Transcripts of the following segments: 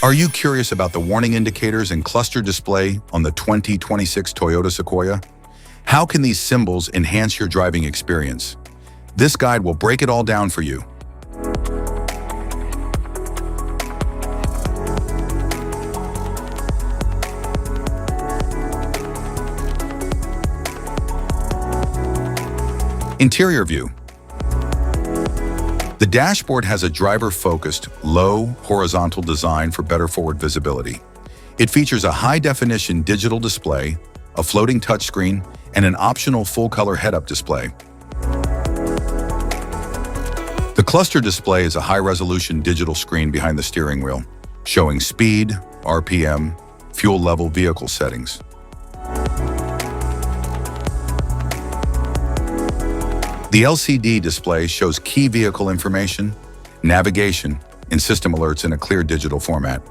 Are you curious about the warning indicators and cluster display on the 2026 Toyota Sequoia? How can these symbols enhance your driving experience? This guide will break it all down for you. Interior view. The dashboard has a driver-focused, low, horizontal design for better forward visibility. It features a high-definition digital display, a floating touchscreen, and an optional full-color head-up display. The cluster display is a high-resolution digital screen behind the steering wheel, showing speed, RPM, fuel level, vehicle settings. The LCD display shows key vehicle information, navigation, and system alerts in a clear digital format.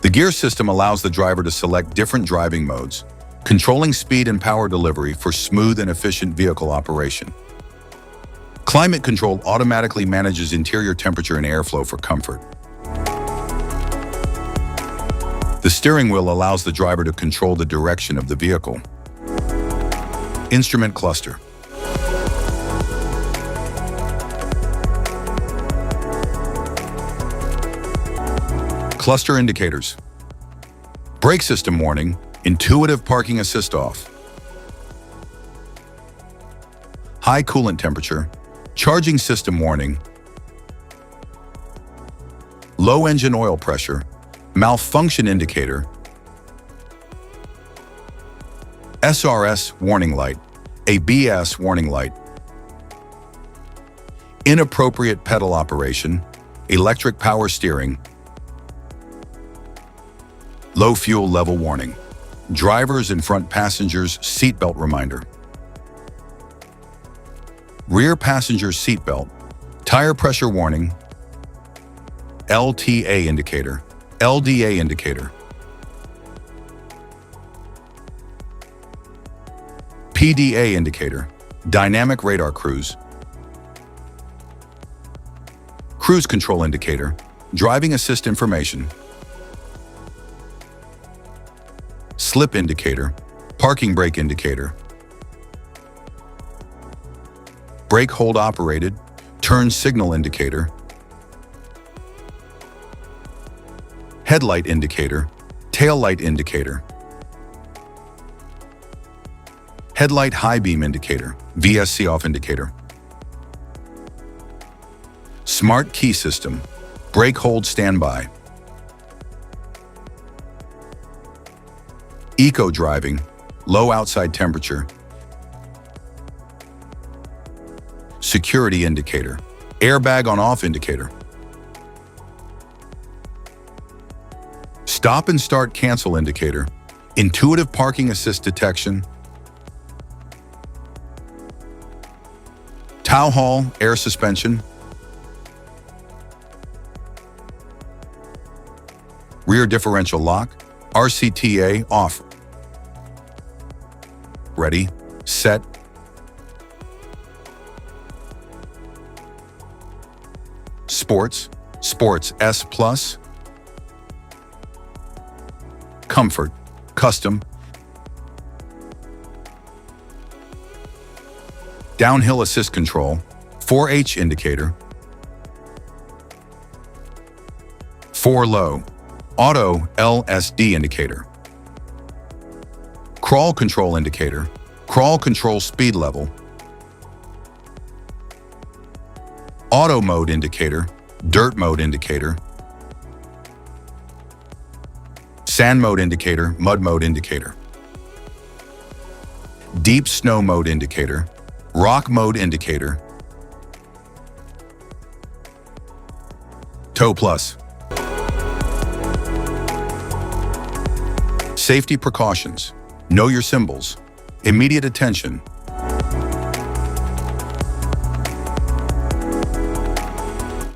The gear system allows the driver to select different driving modes, controlling speed and power delivery for smooth and efficient vehicle operation. Climate control automatically manages interior temperature and airflow for comfort. The steering wheel allows the driver to control the direction of the vehicle. Instrument cluster. Cluster indicators. Brake system warning, intuitive parking assist off. High coolant temperature, charging system warning. Low engine oil pressure, malfunction indicator. SRS warning light, ABS warning light. Inappropriate pedal operation, electric power steering. Low fuel level warning. Drivers and front passengers seatbelt reminder. Rear passenger seatbelt. Tire pressure warning. LTA indicator. LDA indicator. PDA indicator. Dynamic radar cruise. Cruise control indicator. Driving assist information. Slip indicator, parking brake indicator. Brake hold operated, turn signal indicator. Headlight indicator, tail light indicator. Headlight high beam indicator, VSC off indicator. Smart key system, brake hold standby. Eco driving, low outside temperature. Security indicator, airbag on off indicator. Stop and start cancel indicator, intuitive parking assist detection. Tow haul, air suspension. Rear differential lock, RCTA off. Ready, set. Sports S Plus. Comfort, custom. Downhill assist control, 4H indicator. 4 low, auto LSD indicator. Crawl control indicator, crawl control speed level. Auto mode indicator, dirt mode indicator. Sand mode indicator, mud mode indicator. Deep snow mode indicator, rock mode indicator. Tow plus. Safety precautions. Know your symbols. Immediate attention.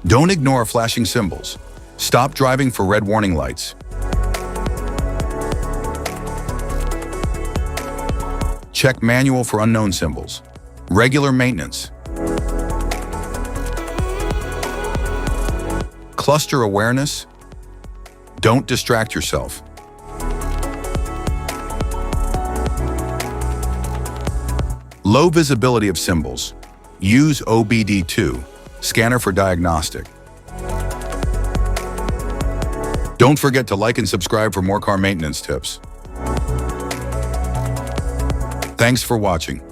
Don't ignore flashing symbols. Stop driving for red warning lights. Check manual for unknown symbols. Regular maintenance. Cluster awareness. Don't distract yourself. Low visibility of symbols. Use OBD2, scanner for diagnostic. Don't forget to like and subscribe for more car maintenance tips. Thanks for watching.